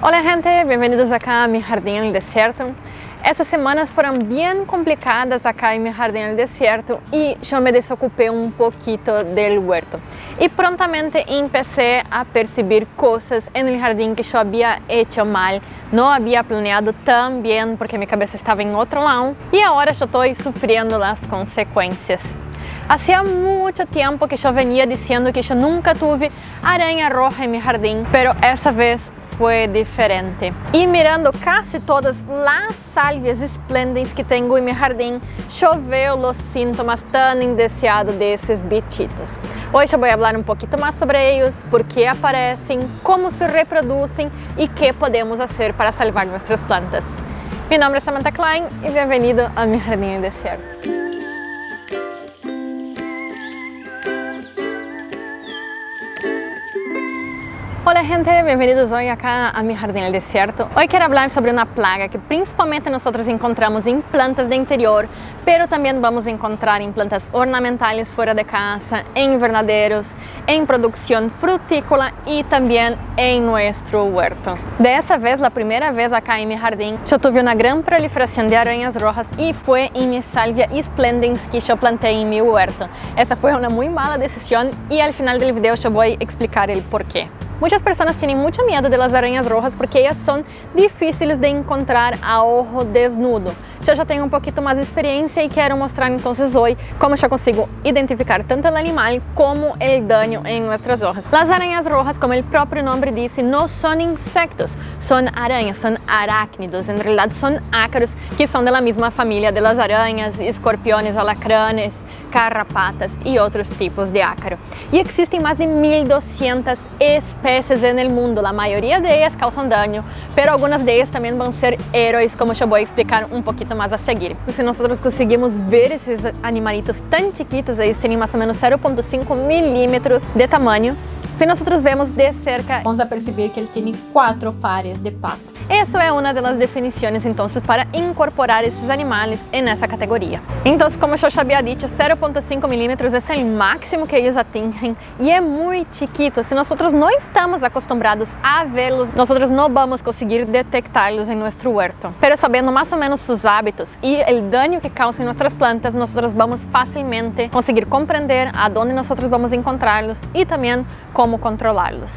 Hola gente, bienvenidos acá a mi jardín en el desierto. Estas semanas fueron bien complicadas acá en mi jardín en el desierto y yo me desocupé un poquito del huerto. Y prontamente empecé a percibir cosas en el jardín que yo había hecho mal, no había planeado tan bien porque mi cabeza estaba en otro lado y ahora yo estoy sufriendo las consecuencias. Hacía mucho tiempo que yo venía diciendo que yo nunca tuve araña roja en mi jardín, pero esa vez fue diferente. Y mirando casi todas las salvias esplêndidas que tengo en mi jardín, yo veo los síntomas tan indeseados de esos bichitos. Hoy yo voy a hablar un poquito más sobre ellos, por qué aparecen, cómo se reproducen y qué podemos hacer para salvar nuestras plantas. Mi nombre es Samantha Klein y bienvenido a mi jardín en el desierto. Hola gente, bienvenidos hoy acá a mi jardín en el desierto. Hoy quiero hablar sobre una plaga que principalmente nosotros encontramos en plantas de interior, pero también vamos a encontrar en plantas ornamentales fuera de casa, en invernaderos, en producción frutícola y también en nuestro huerto. De esa vez, la primera vez acá en mi jardín, yo tuve una gran proliferación de arañas rojas y fue en mi salvia esplendens que yo planté en mi huerto. Esa fue una muy mala decisión y al final del video yo voy a explicar el por qué. Muchas personas tienen mucho miedo de las arañas rojas porque ellas son difíciles de encontrar a ojo desnudo. Yo ya tengo un poquito más de experiencia y quiero mostrar entonces hoy cómo yo consigo identificar tanto el animal como el daño en nuestras hojas. Las arañas rojas, como el propio nombre dice, no son insectos, son arañas, son arácnidos. En realidad son ácaros que son de la misma familia de las arañas, escorpiones, alacranes, carrapatas y otros tipos de ácaro. Y existen más de 1200 especies en el mundo. La mayoría de ellas causan daño, pero algunas de ellas también van a ser héroes, como yo voy a explicar un poquito más a seguir. Si nosotros conseguimos ver esos animalitos tan chiquitos, ellos tienen más o menos 0.5 milímetros de tamaño. Si nosotros vemos de cerca, vamos a percibir que ele tem 4 pares de patas. Eso es una de las definiciones entonces para incorporar esos animales en esa categoría. Entonces, como yo ya había dicho, 0.5 milímetros es el máximo que ellos atingen y es muy chiquito. Si nosotros no estamos acostumbrados a verlos, nosotros no vamos a conseguir detectarlos en nuestro huerto. Pero sabiendo más o menos sus hábitos y el daño que causan en nuestras plantas, nosotros vamos fácilmente conseguir comprender a dónde nosotros vamos a encontrarlos y también cómo controlarlos.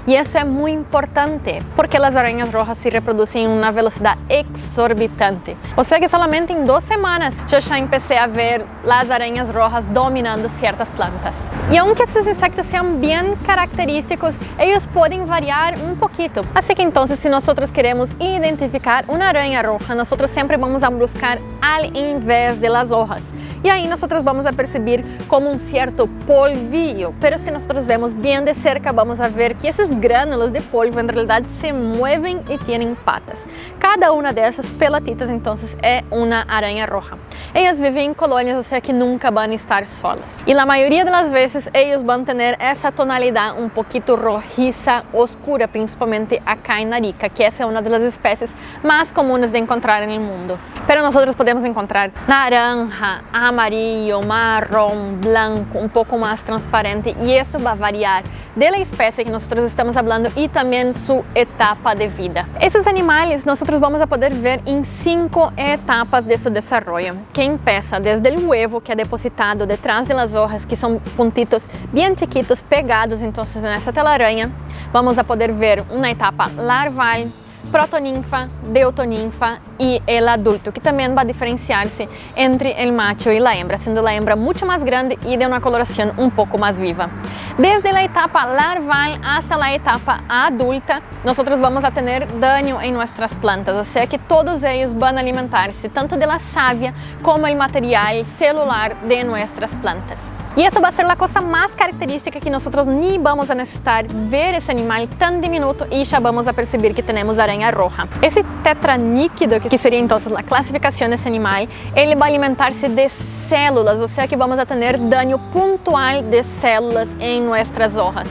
Y eso es muy importante porque las arañas rojas se reproducen en una velocidad exorbitante. O sea que solamente en 2 semanas yo ya empecé a ver las arañas rojas dominando ciertas plantas. Y aunque esos insectos sean bien característicos, ellos pueden variar un poquito. Así que entonces, si nosotros queremos identificar una araña roja, nosotros siempre vamos a buscar al invés de las hojas. Y ahí nosotros vamos a percibir como un cierto polvillo, pero si nosotros vemos bien de cerca vamos a ver que esos gránulos de polvo en realidad se mueven y tienen patas. Cada una de esas pelotitas entonces es una araña roja. Ellas viven en colonias, o sea que nunca van a estar solas. Y la mayoría de las veces ellos van a tener esa tonalidad un poquito rojiza, oscura, principalmente acá en Arica, que esa es una de las especies más comunes de encontrar en el mundo. Pero nosotros podemos encontrar naranja, amarillo, marrón, blanco, un poco más transparente y eso va a variar de la especie que nosotros estamos hablando y también su etapa de vida. Esos animales nosotros vamos a poder ver en 5 etapas de su desarrollo, que empieza desde el huevo que es depositado detrás de las hojas, que son puntitos bien chiquitos pegados entonces en esa telaraña. Vamos a poder ver una etapa larval, protoninfa, deutoninfa y el adulto, que también va a diferenciarse entre el macho y la hembra, siendo la hembra mucho más grande y de una coloración un poco más viva. Desde la etapa larval hasta la etapa adulta, nosotros vamos a tener daño en nuestras plantas, o sea que todos ellos van a alimentarse tanto de la savia como el material celular de nuestras plantas. Y eso va a ser la cosa más característica que nosotros ni vamos a necesitar ver ese animal tan diminuto y ya vamos a percibir que tenemos araña roja. Ese tetraníquido, que sería entonces la clasificación de ese animal, él va a alimentarse de células, o sea que vamos a tener daño puntual de células en nuestras hojas.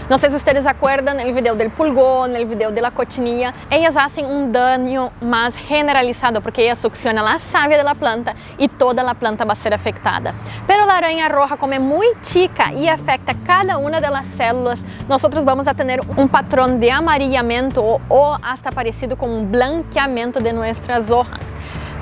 No sé si ustedes acuerdan el video del pulgón, el video de la cochinilla. Ellas hacen un daño más generalizado porque ellas succionan la savia de la planta y toda la planta va a ser afectada. Pero la araña roja, como es muy chica y afecta cada una de las células, nosotros vamos a tener un patrón de amarillamiento o hasta parecido con un blanqueamiento de nuestras hojas.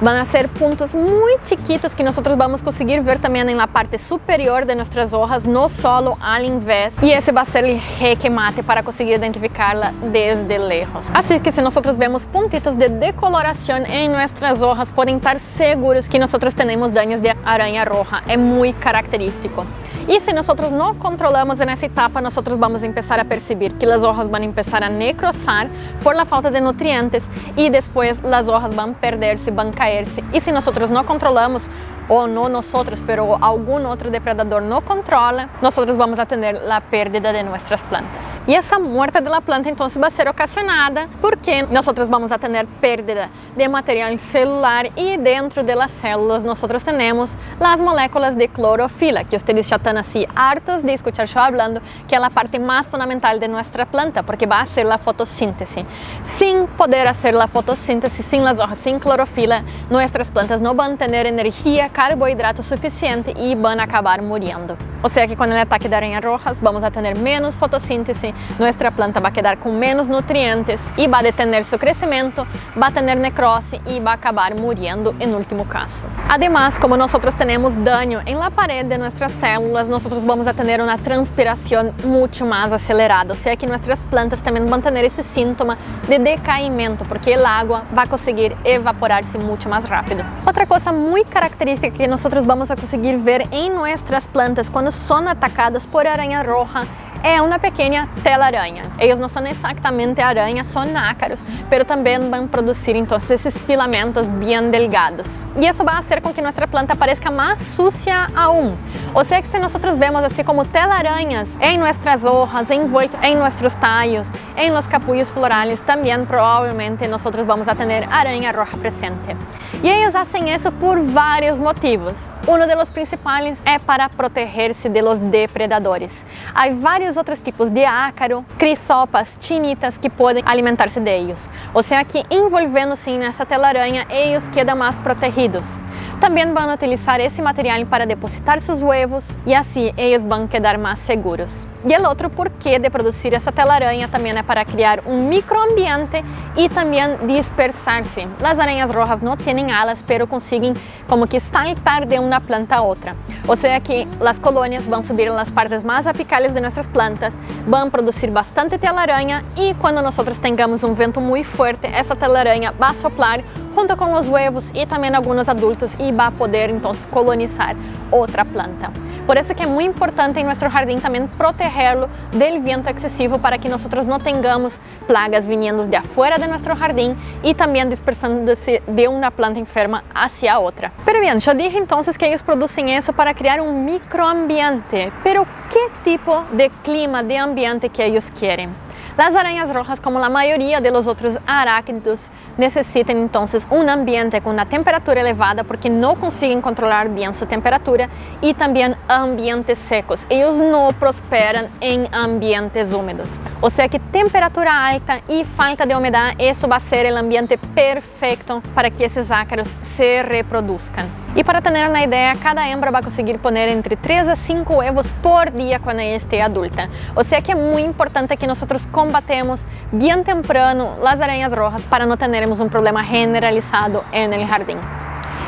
Van a ser puntos muy chiquitos que nosotros vamos a conseguir ver también en la parte superior de nuestras hojas, no solo al invés. Y ese va a ser el jaque mate para conseguir identificarla desde lejos. Así que si nosotros vemos puntitos de decoloración en nuestras hojas, pueden estar seguros que nosotros tenemos daños de araña roja. Es muy característico. Y si nosotros no controlamos en esa etapa, nosotros vamos a empezar a percibir que las hojas van a empezar a necrosar por la falta de nutrientes y después las hojas van a perderse, van a caerse. Y si nosotros no controlamos, o no nosotros, pero algún otro depredador no controla, nosotros vamos a tener la pérdida de nuestras plantas. Y esa muerte de la planta entonces va a ser ocasionada porque nosotros vamos a tener pérdida de material celular y dentro de las células nosotros tenemos las moléculas de clorofila, que ustedes ya están así hartos de escuchar yo hablando, que es la parte más fundamental de nuestra planta porque va a hacer la fotosíntesis. Sin poder hacer la fotosíntesis, sin las hojas, sin clorofila, nuestras plantas no van a tener energía, carbohidrato suficiente y van a acabar muriendo. O sea que con el ataque de arañas rojas vamos a tener menos fotosíntesis, nuestra planta va a quedar con menos nutrientes y va a detener su crecimiento, va a tener necrosis y va a acabar muriendo en último caso. Además, como nosotros tenemos daño en la pared de nuestras células, nosotros vamos a tener una transpiración mucho más acelerada. O sea que nuestras plantas también van a tener ese síntoma de decaimiento porque el agua va a conseguir evaporarse mucho más rápido. Otra cosa muy característica que nosotros vamos a conseguir ver en nuestras plantas cuando son atacadas por araña roja é uma pequena telaraña. Eles não são exatamente aranhas, são ácaros, pero também vão produzir então esses filamentos bem delgados. E isso vai fazer com que nossa planta parezca mais sucia aún. Ou seja, que se nós vemos assim como telarañas em nossas hojas, envuelto em nossos tallos, em los capullos florales, também provavelmente nós vamos a ter aranha roja presente. E eles fazem isso por vários motivos. Um dos principais é para proteger-se de los depredadores. Há vários outros tipos de ácaro, crisopas, tinitas que podem alimentar-se deles. Ou seja, que envolvendo-se nessa telaraña, eles quedam mais protegidos. Também vão utilizar esse material para depositar seus huevos e assim eles vão quedar mais seguros. E o outro porquê de produzir essa telaraña também é para criar um microambiente e também dispersar-se. As aranhas rojas não têm alas, pero conseguem como que saltar de uma planta a outra. Ou seja que as colônias vão subir nas partes mais apicales de nossas plantas, vão produzir bastante telaraña e quando nós tenhamos um vento muito forte, essa telaraña vai soplar junto com os huevos e também alguns adultos e vai poder então colonizar outra planta. Por isso que é muito importante em nosso jardim também protegê-lo do vento excessivo para que nós não tenhamos plagas vindo de afuera de nosso jardim e também dispersando-se de uma planta enferma hacia outra. Pero bien, eu dije então que eles produzem isso para criar um microambiente. Pero que tipo de clima, de ambiente que eles querem? Las arañas rojas, como la mayoría de los otros arácnidos, necesitan entonces un ambiente con una temperatura elevada porque no consiguen controlar bien su temperatura y también ambientes secos. Ellos no prosperan en ambientes húmedos. O sea que temperatura alta y falta de humedad, eso va a ser el ambiente perfecto para que esos ácaros se reproduzcan. E para ter uma ideia, cada hembra vai conseguir poner entre 3 a 5 huevos por dia quando ela esteja adulta. Ou seja que é muito importante que nós combatemos bem temprano as aranhas rojas para não termos um problema generalizado no jardim.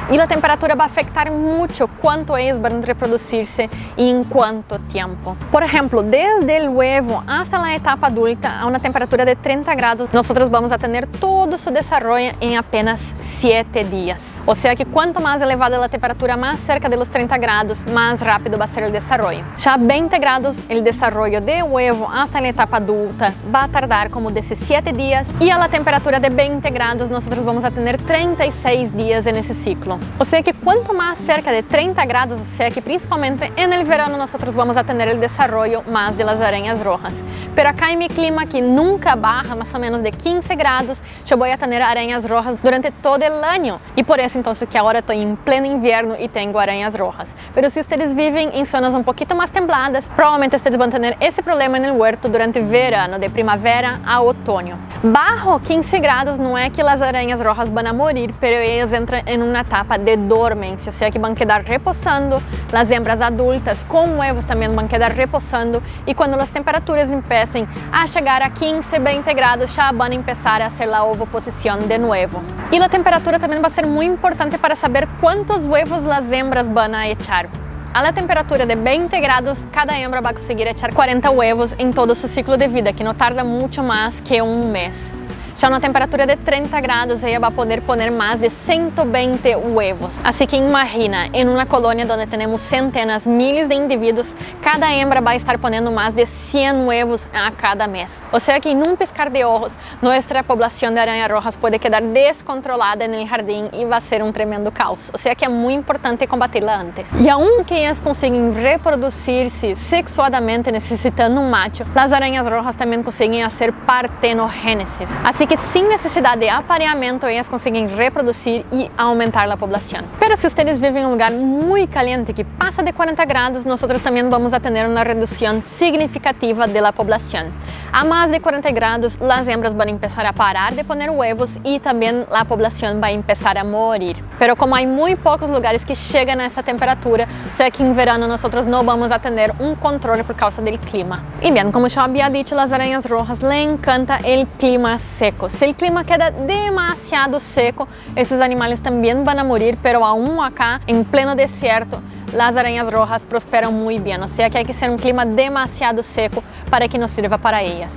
E a temperatura vai afetar muito quanto eles vão reproduzir-se e em quanto tempo. Por exemplo, desde o huevo hasta a etapa adulta, a uma temperatura de 30 graus, nós vamos a ter todo seu desenvolvimento em apenas 7 dias. Ou seja que quanto mais elevada a temperatura, mais cerca de los 30 graus, mais rápido vai ser o desenvolvimento. Já a 20 graus, o desenvolvimento de huevo hasta a etapa adulta vai tardar como 17 dias e a temperatura de 20 graus, nós vamos a ter 36 dias nesse ciclo. Ou seja que quanto mais cerca de 30 graus, ou seja que principalmente no verano nós vamos a ter o desenvolvimento mais de las aranhas rojas. Pero acá en mi clima, que nunca baja más o menos de 15 grados, yo voy a tener arañas rojas durante todo el año. Y por eso entonces que ahora estoy en pleno invierno y tengo arañas rojas. Pero si ustedes viven en zonas un poquito más templadas, probablemente ustedes van a tener ese problema en el huerto durante verano, de primavera a otoño. Bajo 15 grados no es que las arañas rojas van a morir, pero ellas entran en una etapa de dormencia, o sea que van a quedar reposando. Las hembras adultas con huevos también van a quedar reposando, y cuando las temperaturas empiecen a llegar a 15, 20 grados ya van a empezar a hacer la ovoposición de nuevo. Y la temperatura también va a ser muy importante para saber cuántos huevos las hembras van a echar. A la temperatura de 20 grados, cada hembra va a conseguir echar 40 huevos en todo su ciclo de vida, que no tarda mucho más que un mes. Ya a una temperatura de 30 grados, ella va a poder poner más de 120 huevos. Así que imagina, en una colonia donde tenemos centenas, miles de individuos, cada hembra va a estar poniendo más de 100 huevos a cada mes. O sea que en un piscar de ojos, nuestra población de arañas rojas puede quedar descontrolada en el jardín y va a ser un tremendo caos. O sea que es muy importante combatirla antes. Y aunque ellas consiguen reproducirse sexualmente necesitando un macho, las arañas rojas también consiguen hacer partenogénesis. Así que sin necesidad de apareamiento, ellas consiguen reproducir y aumentar la población. Pero si ustedes viven en un lugar muy caliente que pasa de 40 grados, nosotros también vamos a tener una reducción significativa de la población. A más de 40 grados, las hembras van a empezar a parar de poner huevos y también la población va a empezar a morir. Pero como hay muy pocos lugares que llegan a esa temperatura, o sea que en verano nosotros no vamos a tener un control por causa del clima. Y bien, como yo había dicho, las arañas rojas le encanta el clima seco. Si el clima queda demasiado seco, esos animales también van a morir, pero aún acá, en pleno desierto, las arañas rojas prosperan muy bien. O sea que hay que ser un clima demasiado seco para que nos sirva para ellas.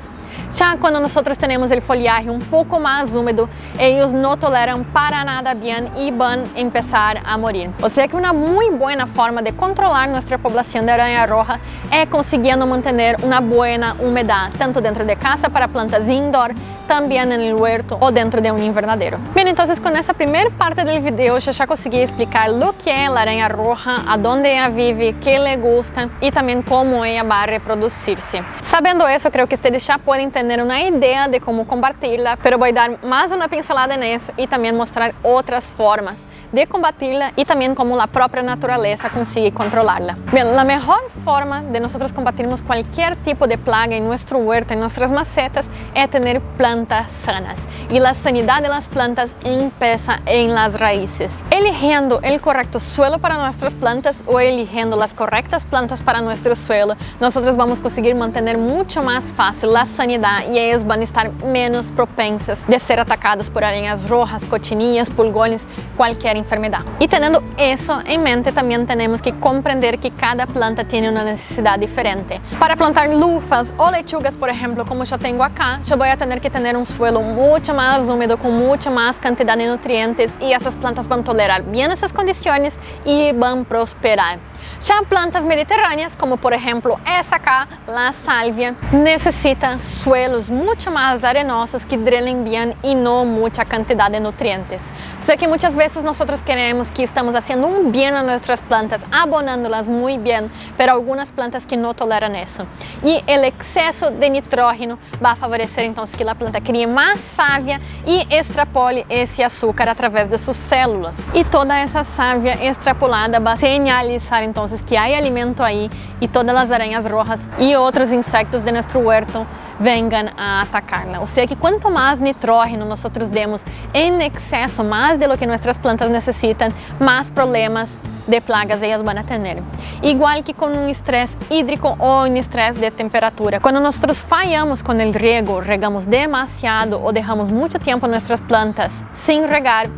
Ya cuando nosotros tenemos el follaje un poco más húmedo, ellos no toleran para nada bien y van a empezar a morir. O sea que una muy buena forma de controlar nuestra población de araña roja es consiguiendo mantener una buena humedad, tanto dentro de casa para plantas indoor, también en el huerto o dentro de un invernadero. Bien, entonces con esa primera parte del video yo ya conseguí explicar lo que es la araña roja, a dónde ella vive, qué le gusta y también cómo ella va a reproducirse. Sabiendo eso, creo que ustedes ya pueden tener una idea de cómo combatirla, pero voy a dar más una pincelada en eso y también mostrar otras formas de combatirla y también cómo la propia naturaleza consigue controlarla. Bien, la mejor forma de nosotros combatirnos cualquier tipo de plaga en nuestro huerto, en nuestras macetas, es tener plantas sanas. Y la sanidad de las plantas empieza en las raíces. Eligiendo el correcto suelo para nuestras plantas o eligiendo las correctas plantas para nuestro suelo, nosotros vamos a conseguir mantener mucho más fácil la sanidad y ellas van a estar menos propensas de ser atacadas por arañas rojas, cochinillas, pulgones, cualquier enfermedad. Y teniendo eso en mente, también tenemos que comprender que cada planta tiene una necesidad diferente. Para plantar lufas o lechugas, por ejemplo, como yo tengo acá, yo voy a tener que tener un suelo mucho más húmedo, con mucha más cantidad de nutrientes, y esas plantas van a tolerar bien esas condiciones y van a prosperar. Ya plantas mediterráneas, como por ejemplo esa acá, la salvia, necesitan suelos mucho más arenosos que drenen bien y no mucha cantidad de nutrientes. Sé que muchas veces nosotros creemos que estamos haciendo un bien a nuestras plantas, abonándolas muy bien, pero algunas plantas que no toleran eso. Y el exceso de nitrógeno va a favorecer entonces que la planta críe más savia y extrapole ese azúcar a través de sus células. Y toda esa savia extrapolada va a señalizar entonces que hay alimento ahí y todas las arañas rojas y otros insectos de nuestro huerto vengan a atacarla. O sea que cuanto más nitrógeno nosotros demos en exceso, más de lo que nuestras plantas necesitan, más problemas de plagas ellas van a tener. Igual que con un estrés hídrico o un estrés de temperatura. Cuando nosotros fallamos con el riego, regamos demasiado o dejamos mucho tiempo nuestras plantas sin regar,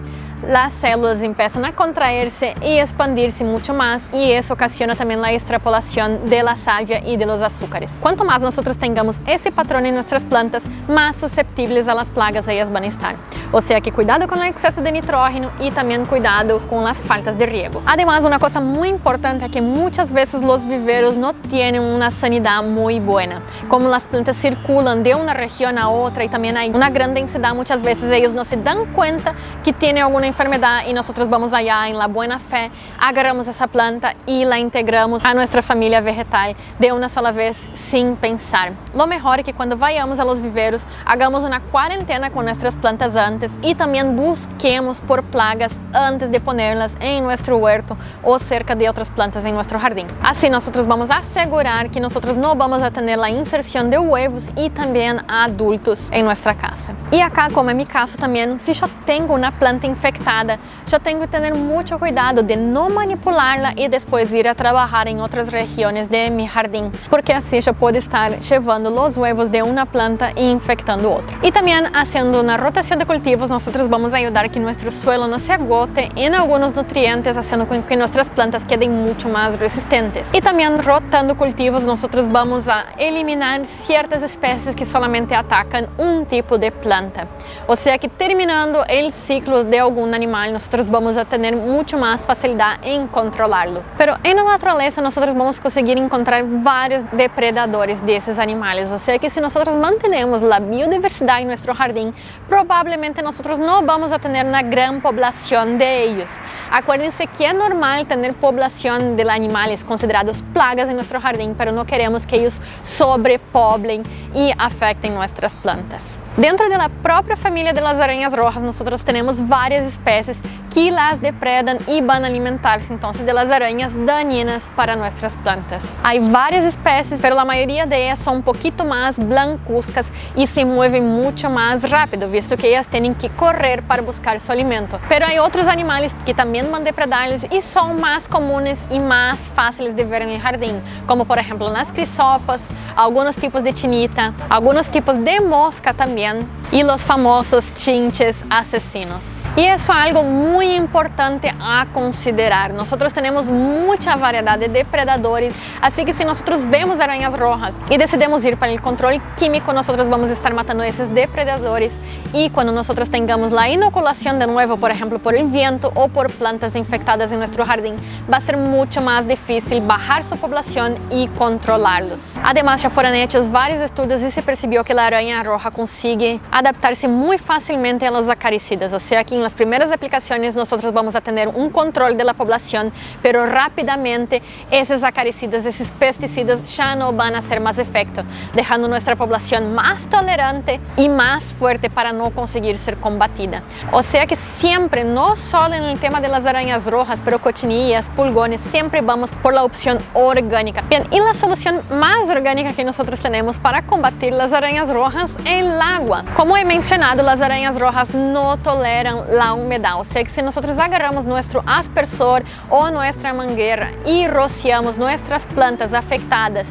las células empiezan a contraerse y expandirse mucho más, y eso ocasiona también la extrapolación de la savia y de los azúcares. Cuanto más nosotros tengamos ese patrón en nuestras plantas, más susceptibles a las plagas ellas van a estar. O sea que cuidado con el exceso de nitrógeno y también cuidado con las faltas de riego. Además, una cosa muy importante es que muchas veces los viveros no tienen una sanidad muy buena. Como las plantas circulan de una región a otra y también hay una gran densidad, muchas veces ellos no se dan cuenta que tiene alguna enfermedad y nosotros vamos allá en la buena fe, agarramos esa planta y la integramos a nuestra familia vegetal de una sola vez sin pensar. Lo mejor es que cuando vayamos a los viveros, hagamos una cuarentena con nuestras plantas antes y también busquemos por plagas antes de ponerlas en nuestro huerto o cerca de otras plantas en nuestro jardín. Así nosotros vamos a asegurar que nosotros no vamos a tener la inserción de huevos y también adultos en nuestra casa. Y acá, como en mi caso también, si yo tengo una planta infectada, yo tengo que tener mucho cuidado de no manipularla y después ir a trabajar en otras regiones de mi jardín, porque así yo puedo estar llevando los huevos de una planta e infectando otra. Y también haciendo una rotación de cultivos, nosotros vamos a ayudar a que nuestro suelo no se agote en algunos nutrientes, haciendo con que nuestras plantas queden mucho más resistentes. Y también rotando cultivos, nosotros vamos a eliminar ciertas especies que solamente atacan un tipo de planta. O sea que terminando el ciclo de algún animal, nosotros vamos a tener mucho más facilidad en controlarlo. Pero en la naturaleza nosotros vamos a conseguir encontrar varios depredadores de esos animales. O sea que si nosotros mantenemos la biodiversidad en nuestro jardín, probablemente nosotros no vamos a tener una gran población de ellos. Acuérdense que es normal tener población de animales considerados plagas en nuestro jardín, pero no queremos que ellos sobrepoblen y afecten nuestras plantas. Dentro de la propia familia de las arañas rojas, nosotros tenemos varias especies que las depredan y van a alimentarse entonces de las arañas dañinas para nuestras plantas. Hay varias especies, pero la mayoría de ellas son un poquito más blancuzcas y se mueven mucho más rápido, visto que ellas tienen que correr para buscar su alimento. Pero hay otros animales que también van a depredarlos y son más comunes y más fáciles de ver en el jardín, como por ejemplo las crisopas, algunos tipos de chinita, algunos tipos de mosca también, y los famosos chinches asesinos. Y eso es algo muy importante a considerar. Nosotros tenemos mucha variedad de depredadores, así que si nosotros vemos arañas rojas y decidimos ir para el control químico, nosotros vamos a estar matando a esos depredadores, y cuando nosotros tengamos la inoculación de nuevo, por ejemplo por el viento o por plantas infectadas en nuestro jardín, va a ser mucho más difícil bajar su población y controlarlos. Además, ya fueron hechos varios estudios y se percibió que la araña roja consigue adaptarse muy fácilmente a los acaricidas, o sea que en las primeras aplicaciones nosotros vamos a tener un control de la población, pero rápidamente esos acaricidas, esos pesticidas ya no van a hacer más efecto, dejando nuestra población más tolerante y más fuerte para no conseguir ser combatida. O sea que siempre, no solo en el tema de las arañas rojas, pero cochinillas, pulgones, siempre vamos por la opción orgánica. Bien, y la solución más orgánica que nosotros tenemos para combatir las arañas rojas es el agua. Como he mencionado, las arañas rojas no toleran la humedad, o sea que si nosotros agarramos nuestro aspersor o nuestra manguera y rociamos nuestras plantas afectadas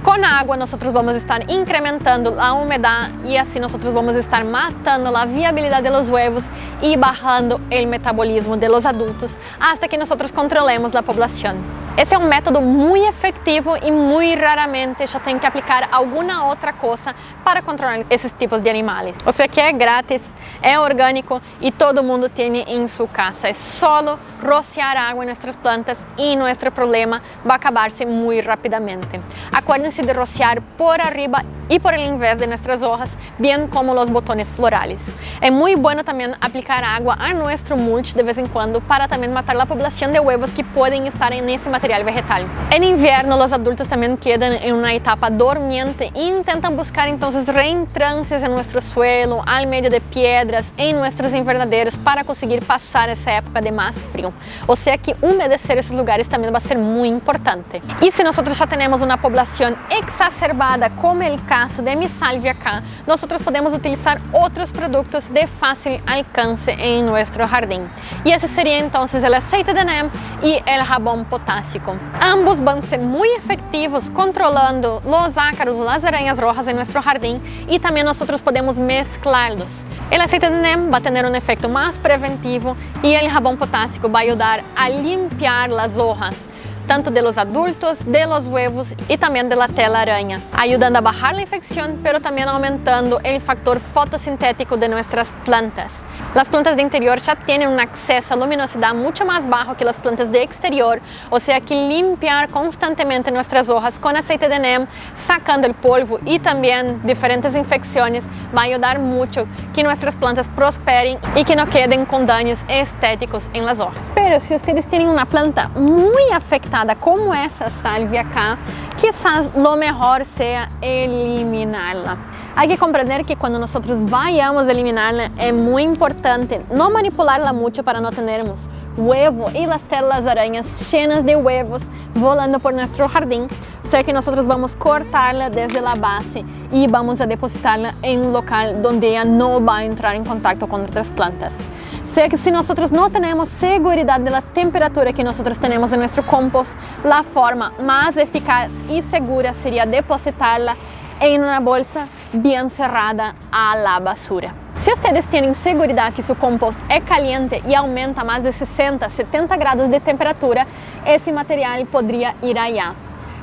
con agua, nosotros vamos a estar incrementando la humedad y así nosotros vamos a estar matando la viabilidad de los huevos y bajando el metabolismo de los adultos hasta que nosotros controlemos la población. Esse é um método muito efetivo e muito raramente eu tenho que aplicar alguma outra coisa para controlar esses tipos de animais. Ou seja, que é grátis, é orgânico e todo mundo tem em sua casa. É só rociar água em nossas plantas e nosso problema vai acabar-se muito rapidamente. Acuérdense de rociar por arriba y por el invés de nuestras hojas, bien como los botones florales. Es muy bueno también aplicar agua a nuestro mulch de vez en cuando para también matar la población de huevos que pueden estar en ese material vegetal. En invierno los adultos también quedan en una etapa dormiente e intentan buscar entonces reentrancias en nuestro suelo, al medio de piedras, en nuestros invernaderos para conseguir pasar esa época de más frío. O sea que humedecer esos lugares también va a ser muy importante. Y si nosotros ya tenemos una población exacerbada como el caso de mi salvia acá, nosotros podemos utilizar otros productos de fácil alcance en nuestro jardín. Y ese sería entonces el aceite de neem y el jabón potásico. Ambos van a ser muy efectivos controlando los ácaros, las arañas rojas en nuestro jardín y también nosotros podemos mezclarlos. El aceite de neem va a tener un efecto más preventivo y el jabón potásico va a ayudar a limpiar las hojas tanto de los adultos, de los huevos y también de la telaraña, ayudando a bajar la infección, pero también aumentando el factor fotosintético de nuestras plantas. Las plantas de interior ya tienen un acceso a luminosidad mucho más bajo que las plantas de exterior, o sea que limpiar constantemente nuestras hojas con aceite de neem, sacando el polvo y también diferentes infecciones, va a ayudar mucho que nuestras plantas prosperen y que no queden con daños estéticos en las hojas. Pero si ustedes tienen una planta muy afectada como esa salvia acá, quizás lo mejor sea eliminarla. Hay que comprender que cuando nosotros vayamos a eliminarla es muy importante no manipularla mucho para no tenermos huevo y las células arañas llenas de huevos volando por nuestro jardín. O sea que nosotros vamos a cortarla desde la base y vamos a depositarla en un local donde ella no va a entrar en contacto con otras plantas. O sea que si nosotros no tenemos seguridad de la temperatura que nosotros tenemos en nuestro compost, la forma más eficaz y segura sería depositarla en una bolsa bien cerrada a la basura. Si ustedes tienen seguridad que su compost es caliente y aumenta más de 60-70 grados de temperatura, ese material podría ir allá.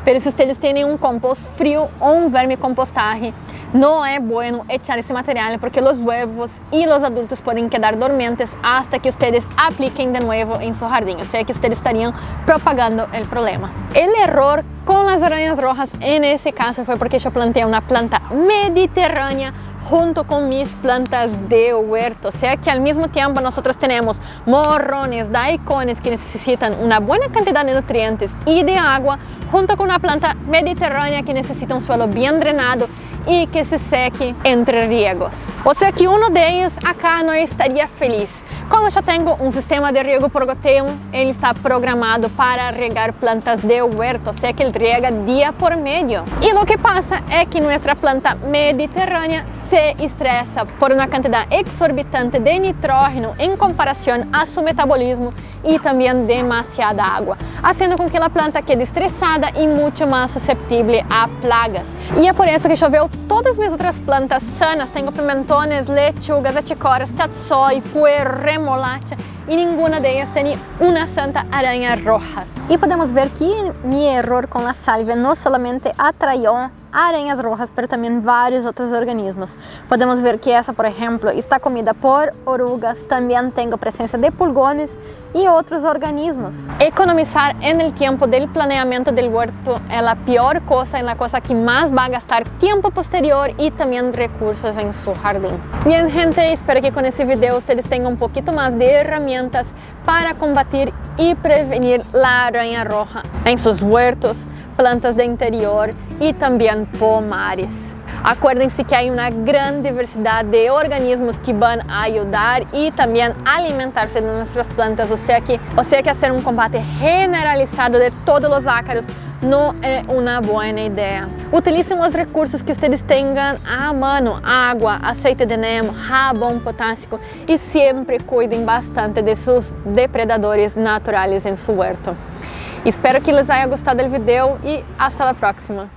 Pero si ustedes tienen un compost frío o un vermicompostaje, no es bueno echar ese material porque los huevos y los adultos pueden quedar dormientes hasta que ustedes apliquen de nuevo en su jardín. O sea que ustedes estarían propagando el problema. El error con las arañas rojas en ese caso fue porque yo planté una planta mediterránea junto con mis plantas de huerto. O sea que al mismo tiempo nosotros tenemos morrones, daikones que necesitan una buena cantidad de nutrientes y de agua, junto con una planta mediterránea que necesita un suelo bien drenado y que se seque entre riegos. O sea que uno de ellos acá no estaría feliz. Como ya tengo un sistema de riego por goteo, él está programado para regar plantas de huerto, o sea que él riega día por medio. Y lo que pasa es que nuestra planta mediterránea se estresa por una cantidad exorbitante de nitrógeno en comparación a su metabolismo y también demasiada agua, haciendo con que la planta quede estresada y mucho más susceptible a plagas. Y es por eso que yo veo todas mis otras plantas sanas. Tengo pimentones, lechugas, achicoras, tatsoi, puer, remolacha y ninguna de ellas tiene una santa araña roja. Y podemos ver que mi error con la salvia no solamente atrayó aranhas rojas, pero también varios otros organismos. Podemos ver que esa, por ejemplo, está comida por orugas, también tengo presencia de pulgones y otros organismos. Economizar en el tiempo del planeamiento del huerto es la peor cosa, es la cosa que más va a gastar tiempo posterior y también recursos en su jardín. Bien, gente, espero que con este video ustedes tengan un poquito más de herramientas para combatir y prevenir la araña roja en sus huertos, plantas de interior y también pomares. Acuérdense que hay una gran diversidad de organismos que van a ayudar y también alimentarse de nuestras plantas, o sea que hacer un combate generalizado de todos los ácaros no es una buena idea. Utilicen los recursos que ustedes tengan a mano: agua, aceite de neem, jabón potásico, y siempre cuiden bastante de sus depredadores naturales en su huerto. Espero que les haya gustado el video y hasta la próxima.